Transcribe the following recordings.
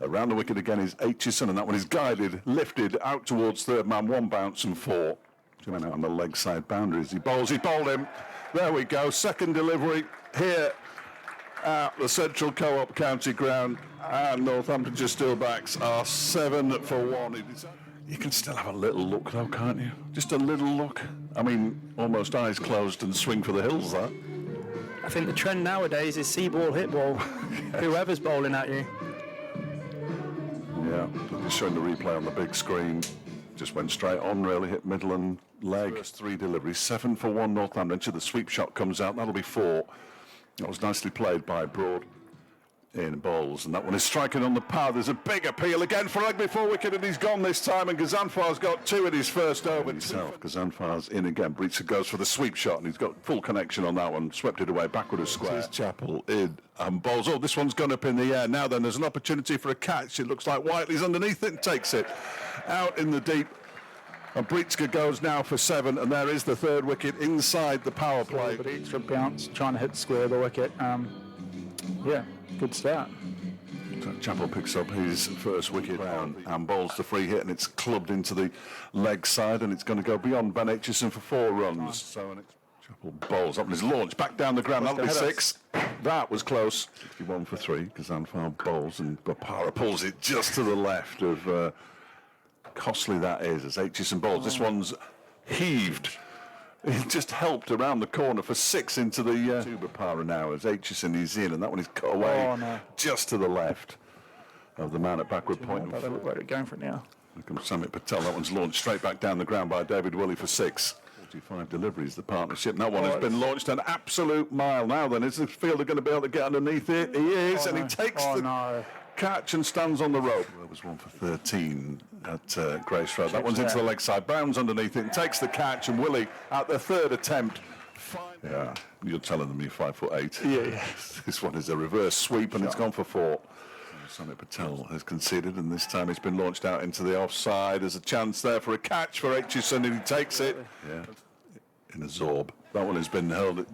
Around the wicket again is Aitchison, and that one is guided, lifted out towards third man, 1 bounce and 4. He went out on the leg side boundary as he bowls. He bowled him. There we go. Second delivery here at the Central Co-op County Ground, and Northampton Steelbacks are 7 for 1. You can still have a little look though, can't you? Just a little look. I mean, almost eyes closed and swing for the hills, that. I think the trend nowadays is see ball, hit ball. Whoever's bowling at you. Yeah, just showing the replay on the big screen. Just went straight on, really, hit middle and leg. First 3 deliveries, 7 for 1 Northampton. The sweep shot comes out, that'll be 4. That was nicely played by Broad in bowls, and that one is striking on the power. There's a big appeal again for leg before wicket, and he's gone this time, and Ghazanfar's got 2 in his first over. Ghazanfar's in again. Breitzer goes for the sweep shot, and he's got full connection on that one. Swept it away, backward of square. Chappell in and bowls. Oh, this one's gone up in the air. Now then, there's an opportunity for a catch. It looks like Whiteley's underneath it and takes it out in the deep. And Breitzer goes now for 7, and there is the 3rd wicket inside the power play. But extra bounce, trying to hit square the wicket. Yeah, good start. So Chappell picks up his first wicket and bowls the free hit, and it's clubbed into the leg side, and it's going to go beyond Ben Aitchison for 4 runs. So Chappell bowls up and is launched back down the ground. That'll be 6. That was close. 61 for 3. Ghazanfar bowls, and Bopara pulls it just to the left of. Costly that is as Aitchison bowls. This one's heaved. It just helped around the corner for 6 into the Bopara now as Aitchison is in, and that one is cut away just to the left of the man at backward point. Where are we going for it now? Here comes Samit Patel. That one's launched straight back down the ground by David Willey for 6. 45 deliveries, the partnership. And that one has been launched an absolute mile. Now then, is the fielder going to be able to get underneath it? He is, and he takes the catch and stands on the rope. There was 1 for 13 at Grace Road. That one's into the leg side, bounds underneath it and takes the catch, and Willey at the 3rd attempt. Yeah, you're telling them you're 5'8". Yeah. This one is a reverse sweep, and it's gone for 4. Samit Patel has conceded, and this time it's been launched out into the offside. There's a chance there for a catch for Aitchison, and he takes it. Yeah, in a zorb. That one has been held,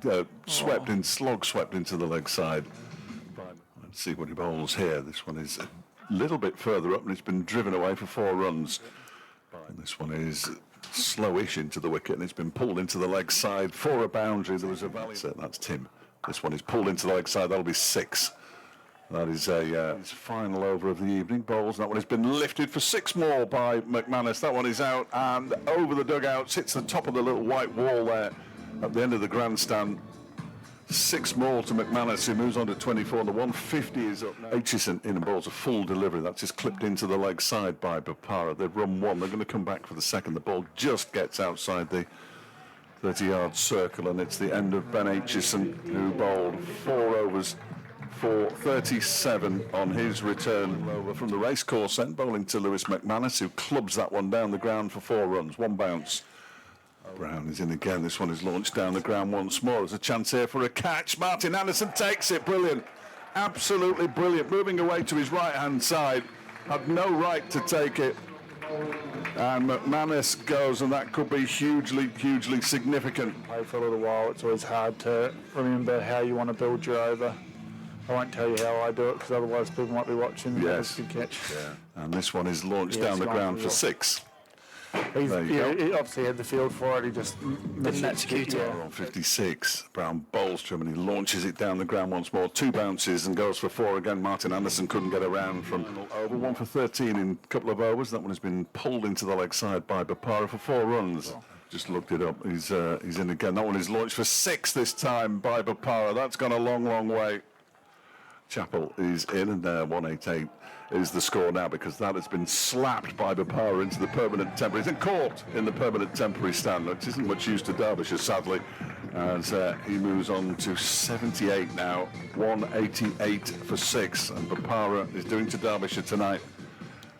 swept in, slog swept into the leg side. Let's see what he bowls here. This one is a little bit further up, and it's been driven away for 4 runs. And this one is slowish into the wicket, and it's been pulled into the leg side for a boundary. There was a valley. That's Tim. This one is pulled into the leg side. That'll be 6. That is his final over of the evening. Bowls. That one has been lifted for 6 more by McManus. That one is out and over the dugouts. Hits the top of the little white wall there at the end of the grandstand. 6 more to McManus, who moves on to 24, and the 150 is up now. Aitchison in and bowls a full delivery. That's just clipped into the leg side by Bopara. They've run 1. They're going to come back for the 2nd. The ball just gets outside the 30-yard circle, and it's the end of Ben Aitchison, who bowled 4 overs for 37 on his return over from the racecourse end, bowling to Lewis McManus, who clubs that one down the ground for 4 runs, 1 bounce. Brown is in again. This one is launched down the ground once more. There's a chance here for a catch. Martin Anderson takes it. Brilliant. Absolutely brilliant. Moving away to his right-hand side. Had no right to take it. And McManus goes, and that could be hugely, hugely significant. Play for a little while. It's always hard to remember how you want to build your over. I won't tell you how I do it, because otherwise people might be watching. Yes. Good catch. Yeah. And this one is launched down the ground for 6. He obviously had the field for it. He just didn't execute it. On 56, Brown bowls to him, and he launches it down the ground once more. 2 bounces and goes for 4 again. Martin Anderson couldn't get around from over. 1 for 13 in a couple of overs. That one has been pulled into the leg side by Bopara for 4 runs. Just looked it up. He's in again. That one is launched for 6 this time by Bopara. That's gone a long, long way. Chappell is in, and 188 is the score now, because that has been slapped by Bopara into the permanent temporary. He's caught in the permanent temporary stand, which isn't much use to Derbyshire, sadly, as he moves on to 78 now. 188 for 6, and Bopara is doing to Derbyshire tonight.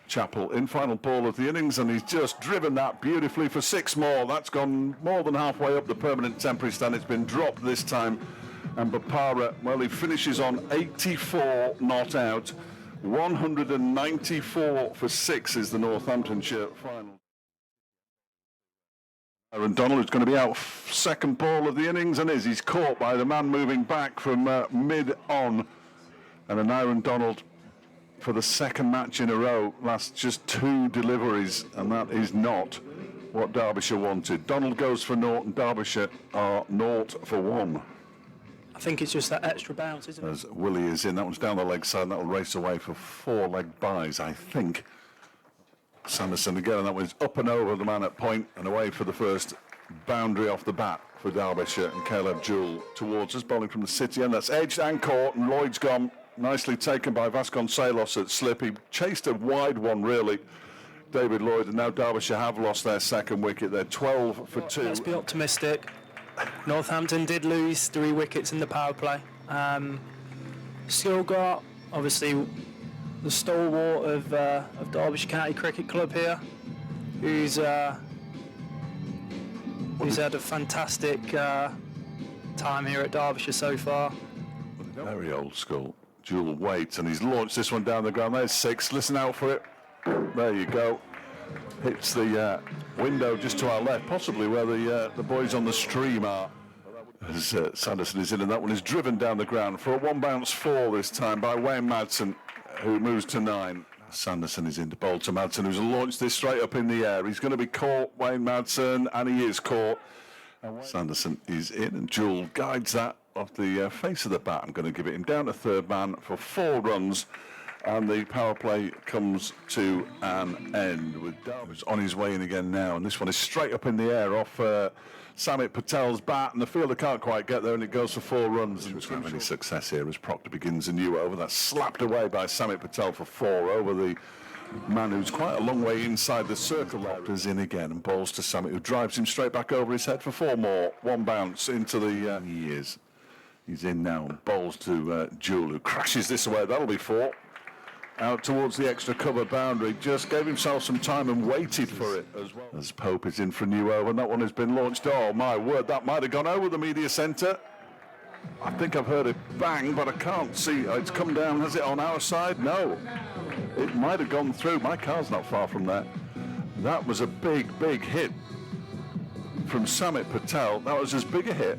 Chappell in final ball of the innings, and he's just driven that beautifully for 6 more. That's gone more than halfway up the permanent temporary stand. It's been dropped this time. And Bopara, well, he finishes on 84 not out. 194 for 6 is the Northamptonshire final. Aaron Donald is going to be out 2nd ball of the innings, and he's caught by the man moving back from mid-on. And an Aaron Donald for the second match in a row. Last just 2 deliveries, and that is not what Derbyshire wanted. Donald goes for naught, and Derbyshire are 0 for 1. I think it's just that extra bounce, isn't it? As Willie is in, that one's down the leg side, and that will race away for 4 leg byes, I think. Sanderson again, and that was up and over the man at point and away for the first boundary off the bat for Derbyshire, and Caleb Jewell towards us, bowling from the city end. That's edged and caught, and Lloyd's gone. Nicely taken by Vasconcelos at slip. He chased a wide one, really, David Lloyd, and now Derbyshire have lost their second wicket. They're 12 for 2. Let's be optimistic. Northampton did lose 3 wickets in the power play. Still got, obviously, the stalwart of Derbyshire County Cricket Club here, who's had a fantastic time here at Derbyshire so far. Very old school. Jewell waits, and he's launched this one down the ground. There's 6. Listen out for it. There you go. Hits the window just to our left, possibly where the boys on the stream are. As Sanderson is in, and that one is driven down the ground for a 1-bounce 4 this time by Wayne Madsen, who moves to 9. Sanderson is in to bowl to Madsen, who's launched this straight up in the air. He's going to be caught, Wayne Madsen, and he is caught. Sanderson is in, and Jewell guides that off the face of the bat. I'm going to give it him down to third man for 4 runs, and the power play comes to an end with Derbyshire on his way in again now, and this one is straight up in the air off Samit Patel's bat, and the fielder can't quite get there, and it goes for 4 runs. He doesn't have any success here as Proctor begins a new over. That's slapped away by Samit Patel for 4 over the man who's quite a long way inside the circle. Proctor's in again and bowls to Samit, who drives him straight back over his head for 4 more. 1 bounce into the years. He's in now and bowls to Jewell, who crashes this away. That'll be 4. Out towards the extra cover boundary, just gave himself some time and waited for it as well. As Pope is in for a new over, and that one has been launched. Oh my word, that might have gone over the media centre. I think I've heard it bang, but I can't see. It's come down. Has it on our side? No. It might have gone through. My car's not far from there. That was a big, big hit from Samit Patel. That was as big a hit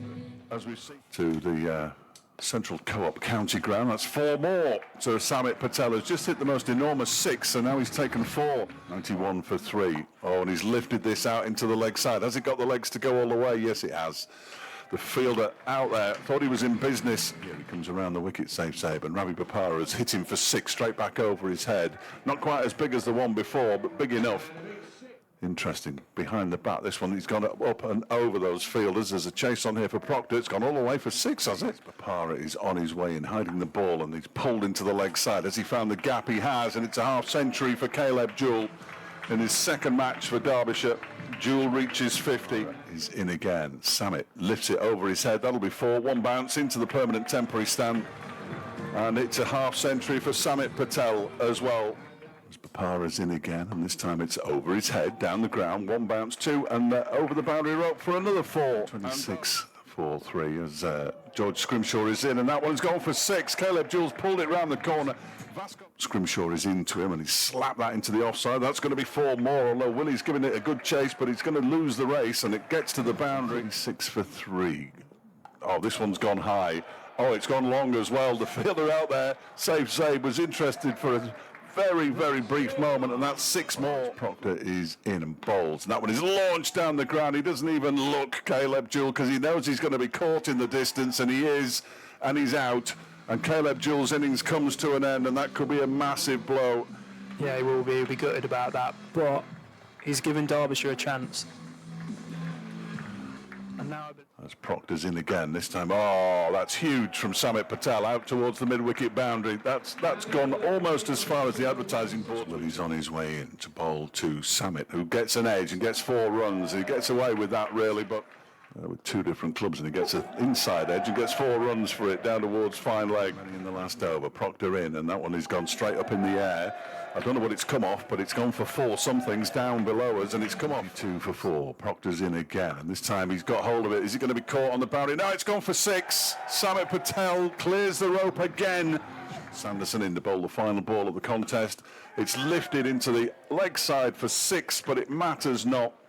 as we've seen. To the Central Co-op County Ground. That's 4 more. So Samit Patel has just hit the most enormous 6, and now he's taken 4. 91 for 3. Oh, and he's lifted this out into the leg side. Has it got the legs to go all the way? Yes, it has. The fielder out there thought he was in business. Here he comes around the wicket, save, and Ravi Bopara has hit him for 6 straight back over his head. Not quite as big as the one before, but big enough. Interesting. Behind the bat, this one, he's gone up and over those fielders. There's a chase on here for Proctor. It's gone all the way for 6, has it? Bopara is on his way in, hiding the ball, and he's pulled into the leg side. Has he found the gap? He has, and it's a half century for Caleb Jewell in his second match for Derbyshire. Jewell reaches 50. He's in again. Samit lifts it over his head. That'll be 4. 1 bounce into the permanent temporary stand. And it's a half century for Samit Patel as well. Bopara's in again, and this time it's over his head, down the ground. 1 bounce, 2, and over the boundary rope for another 4. 26 for 3 as George Scrimshaw is in, and that one's gone for 6. Caleb Jewell's pulled it round the corner. Scrimshaw is into him, and he's slapped that into the offside. That's going to be 4 more, although Willie's giving it a good chase, but he's going to lose the race, and it gets to the boundary. 6 for 3. Oh, this one's gone high. Oh, it's gone long as well. The fielder out there, save, was interested for a very, very brief moment, and that's 6 more. Proctor is in and bowls, and that one is launched down the ground. He doesn't even look, Caleb Jewell, because he knows he's going to be caught in the distance, and he is, and he's out. And Caleb Jewell's innings comes to an end, and that could be a massive blow. Yeah, he will be. He'll be gutted about that, but he's given Derbyshire a chance. And now as Proctor's in again this time. Oh, that's huge from Samit Patel out towards the mid-wicket boundary. That's gone almost as far as the advertising board. Well, he's on his way in to bowl to Samit, who gets an edge and gets 4 runs. He gets away with that, really, but with 2 different clubs, and he gets an inside edge and gets 4 runs for it down towards fine leg. In the last over, Proctor in, and that one has gone straight up in the air. I don't know what it's come off, but it's gone for 4. Something's down below us, and it's come off. 2 for 4. Proctor's in again, and this time he's got hold of it. Is he going to be caught on the boundary? No, it's gone for 6. Samit Patel clears the rope again. Sanderson in to bowl the final ball of the contest. It's lifted into the leg side for 6, but it matters not.